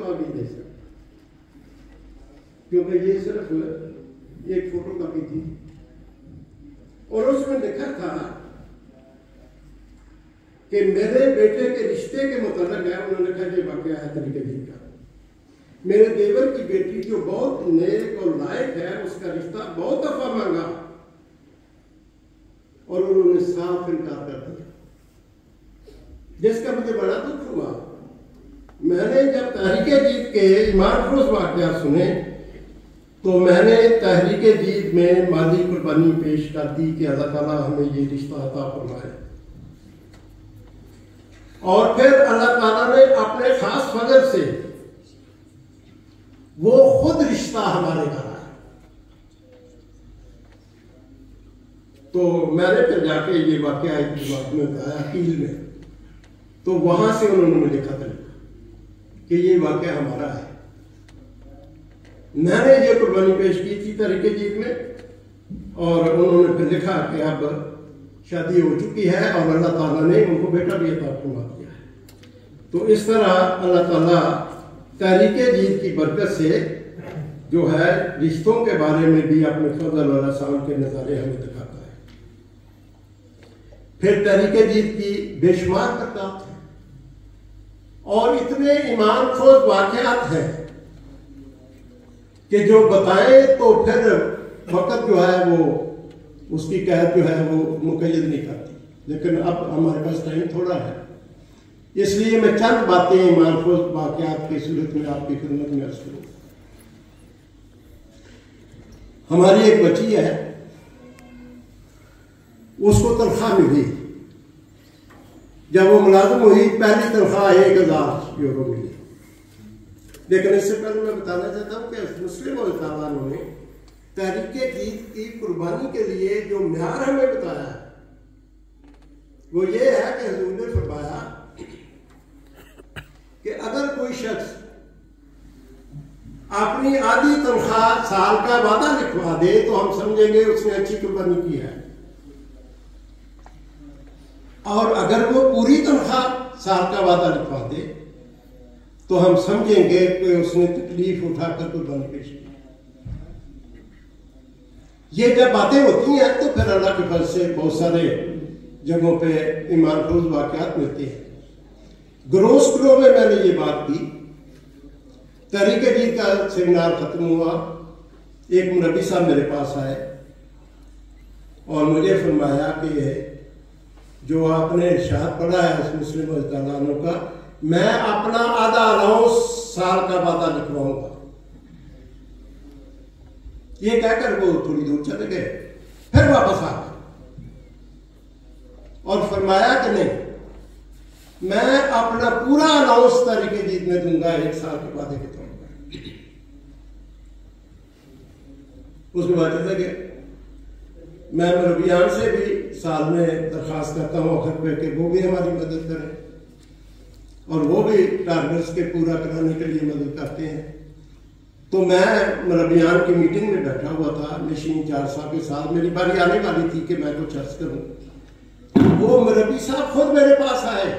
جواب نہیں دے سکتا، کیونکہ یہ صرف ایک فوٹو کاپی تھی اور اس میں لکھا تھا کہ میرے بیٹے کے رشتے کے متعلق ہے، انہوں نے لکھا یہ واقعہ ہے طریقہ جی کا، میرے دیور کی بیٹی جو بہت نیک اور لائق ہے اس کا رشتہ بہت دفعہ مانگا اور انہوں نے صاف انکار کر دیا، جس کا مجھے بڑا دکھ ہوا۔ میں نے جب تحریک جیت کے ایمان افروز واقعات سنے تو میں نے تحریک جیت میں مالی قربانی پیش کر دی کہ اللہ تعالیٰ ہمیں یہ رشتہ عطا فرمائے، اور پھر اللہ تعالیٰ نے اپنے خاص فضل سے وہ خود رشتہ ہمارے گھر آیا۔ تو میں نے پھر جا کے یہ واقعہ ایک بات میں بتایا اکیل میں، تو وہاں سے انہوں نے مجھے خط لکھا کہ یہ واقعہ ہمارا ہے، میں نے یہ قربانی پیش کی تھی تحریک جیت میں، اور انہوں نے پھر لکھا کہ اب شادی ہو چکی ہے اور اللہ تعالیٰ نے ان کو بیٹا بھی عطا فرما دیا ہے۔ تو اس طرح اللہ تعالیٰ تحریک جیت کی برکت سے جو ہے رشتوں کے بارے میں بھی اپنے فضل اور احسان کے نظارے ہمیں دکھاتا ہے۔ پھر تحریک جیت کی بے شمار برکات ہیں اور اتنے ایمان خود واقعات ہیں کہ جو بتائیں تو پھر وقت جو ہے وہ اس کی قید جو ہے وہ مقید نہیں کرتی، لیکن اب ہمارے پاس ٹائم تھوڑا ہے، اس لیے میں چند باتیں ایمان خود واقعات کی صورت میں آپ کی خدمت میں عرض کروں۔ ہماری ایک بچی ہے، اس کو تنخواہ ملی، جب وہ ملازم ہوئی پہلی تنخواہ 1000 یورو ملی، لیکن اس سے پہلے میں بتانا چاہتا ہوں کہ مسلم تعالیٰ نے تحریک جیت کی قربانی کے لیے جو معیار ہمیں بتایا ہے وہ یہ ہے کہ حضور نے فرمایا کہ اگر کوئی شخص اپنی آدھی تنخواہ سال کا وعدہ لکھوا دے تو ہم سمجھیں گے اس نے اچھی قربانی کی ہے، اور اگر وہ پوری تنخواہ سال کا وعدہ لکھوا دے تو ہم سمجھیں گے کہ اس نے تکلیف اٹھا کر قربانی پیش کی۔ یہ جب باتیں ہوتی ہیں تو پھر اللہ کے فضل سے بہت سارے جگہوں پہ ایمان افروز واقعات ملتے ہیں۔ گروس گرو میں نے یہ بات کی، تحریک جیت کا سیمینار ختم ہوا، ایک مربی صاحب میرے پاس آئے اور مجھے فرمایا کہ جو آپ نے ارشاد پڑھا ہے اس مسلم عنہ کا، میں اپنا آدھا الاؤنس سال کا وعدہ لکھواؤں گا۔ یہ کہہ کر وہ تھوڑی دور چلے گئے، پھر واپس آ گئے اور فرمایا کہ نہیں، میں اپنا پورا الاؤنس تحریک جیت میں دوں گا 1 سال کے وعدے کے طور پر۔ اس کے بعد چلے گئے۔ میں مربیان سے بھی سال میں درخواست کرتا ہوں آخر پہ کہ وہ بھی ہماری مدد کریں، اور وہ بھی ٹارگٹس کے پورا کرانے کے لیے مدد کرتے ہیں۔ تو میں مربیان کی میٹنگ میں بیٹھا ہوا تھا نشین 4 صاحب کے ساتھ، میری باری آنے والی تھی کہ میں کچھ عرض کروں۔ وہ مربی صاحب خود میرے پاس آئے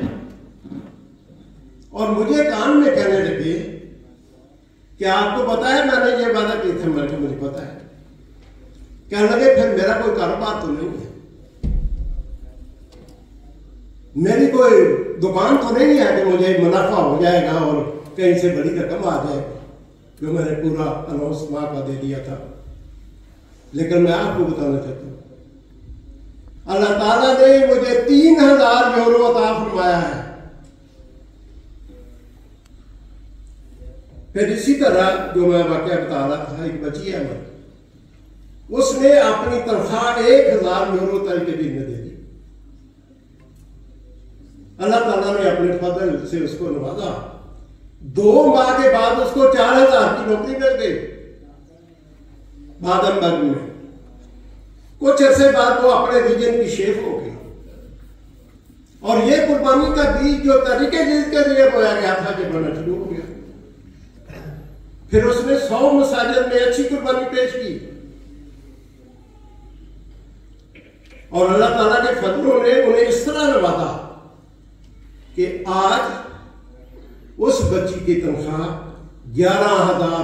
اور مجھے کان میں کہنے لگے کہ آپ کو پتا ہے میں نے یہ وعدہ کیا تھا؟ میں کہ مجھے پتا ہے۔ کہنے لگے پھر میرا کوئی کاروبار تو نہیں ہے، میری کوئی دکان تو نہیں ہے کہ مجھے منافع ہو جائے گا اور کہیں سے بڑی رقم آ جائے گی، جو میں نے پورا اناؤنس ماں کا دے دیا تھا۔ لیکن میں آپ کو بتانا چاہتا ہوں اللہ تعالیٰ نے مجھے 3000 یورو عطا فرمایا ہے۔ پھر اسی طرح جو میں واقعہ بتا رہا تھا، ایک بچی ہے ہماری، اس نے اپنی تنخواہ 1000 یورو تحریک جیت میں دے دی۔ اللہ تعالیٰ نے اپنے فضل سے اس کو نوازا، 2 ماہ کے بعد اس کو 4000 کی نوکری مل گئی بادم برگ میں۔ کچھ عرصے بعد وہ اپنے ریجن کی شیف ہو گئی، اور یہ قربانی کا بیج جو تحریک جیت کے ذریعے بویا گیا تھا یہ بڑھنا شروع ہو گیا۔ پھر اس نے 100 مساجد میں اچھی قربانی پیش کی، اور اللہ تعالیٰ کے فضلوں نے انہیں اس طرح نوازا کہ آج اس بچی کی تنخواہ 11,000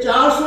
400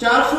400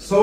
100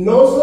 900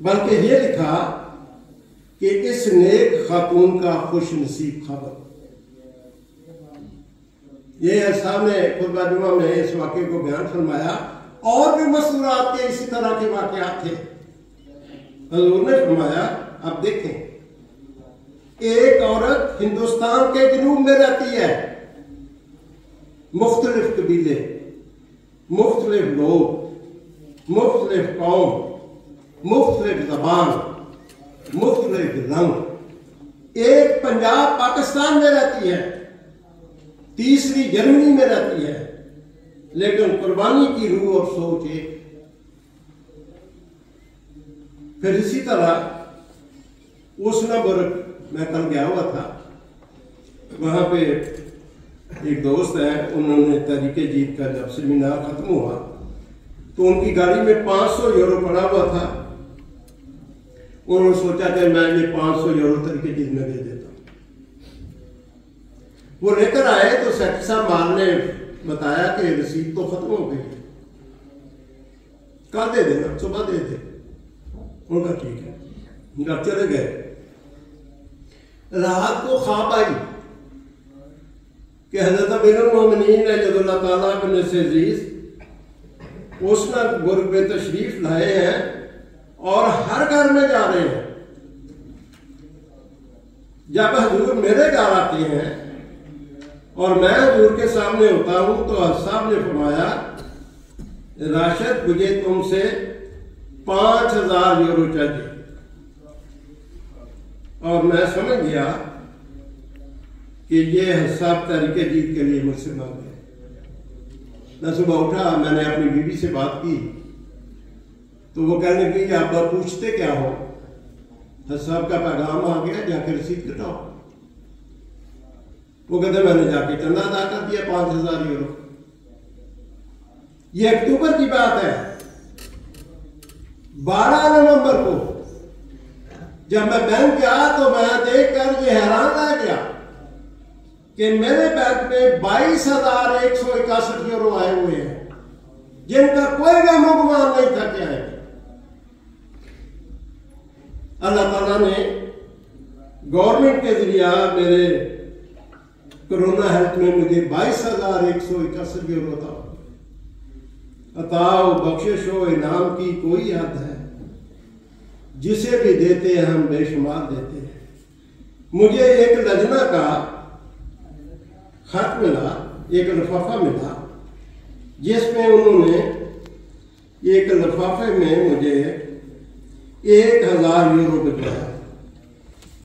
بلکہ یہ لکھا کہ اس نیک خاتون کا خوش نصیب خبر. یہ صاحب نے خطبہ جمعہ میں اس واقعے کو بیان فرمایا. اور بھی مستورات کے اسی طرح کے واقعات تھے. حضور نے فرمایا اب دیکھیں، ایک عورت ہندوستان کے جنوب میں رہتی ہے، مختلف قبیلے، مختلف لوگ، مختلف قوم، مختلف زبان، مختلف رنگ. ایک پنجاب پاکستان میں رہتی ہے، تیسری جرمنی میں رہتی ہے، لیکن قربانی کی روح اور سوچ ایک. پھر اسی طرح اوسنابرگ میں کل گیا ہوا تھا، وہاں پہ ایک دوست ہے، انہوں نے تحریک جیت کا جب سیمینار ختم ہوا تو ان کی گاڑی میں 500 یورو پڑا ہوا تھا. انہوں نے سوچا کہ میں یہ 500 یورو تحریک جیت میں دے دیتا ہوں. وہ لے کر آئے تو سیکٹری صاحب مال نے بتایا کہ رسید تو ختم ہو گئی ہے، کل دے دینا، صبح دے دے. ان کا ٹھیک ہے، گھر چلے گئے. رات کو خواب آئی کہ حضرت امیر المومنین جد اللہ تعالیٰ بن سے عزیز اوسنابرگ میں تشریف لائے ہیں اور ہر گھر میں جا رہے ہیں. جب حضور میرے گھر آتے ہیں اور میں حضور کے سامنے ہوتا ہوں تو صاحب نے فرمایا راشد مجھے تم سے 5000 یورو چاہیے. اور میں سمجھ گیا کہ یہ حساب تحریک جیت کے لیے مجھ سے مانگ ہے. میں صبح اٹھا، میں نے اپنی بیوی سے بات کی تو وہ کہنے لگی کہ آپ پوچھتے کیا ہو؟ حساب کا پیغام آ گیا، جا کے رسید کٹاؤ. وہ کہتے میں نے جا کے چندہ ادا کر دیا 5000 یورو. یہ اکتوبر کی بات ہے. 12 نومبر کو جب میں بینک گیا تو میں دیکھ کر یہ حیران رہ گیا کہ میرے بینک میں 22,161 یورو آئے ہوئے ہیں، جن کا کوئی وہم و گمان نہیں تھا کہ آئے. اللہ تعالیٰ نے گورنمنٹ کے ذریعہ میرے کرونا ہیلتھ میں مجھے 22,161 یورو تھا. عطا و بخشش و انعام کی کوئی حد ہے، جسے بھی دیتے ہیں ہم بے شمار دیتے ہیں. مجھے ایک لجنہ کا خط ملا، ایک لفافہ ملا، جس میں انہوں نے ایک لفافے میں مجھے 1000 یورو بھیجوایا.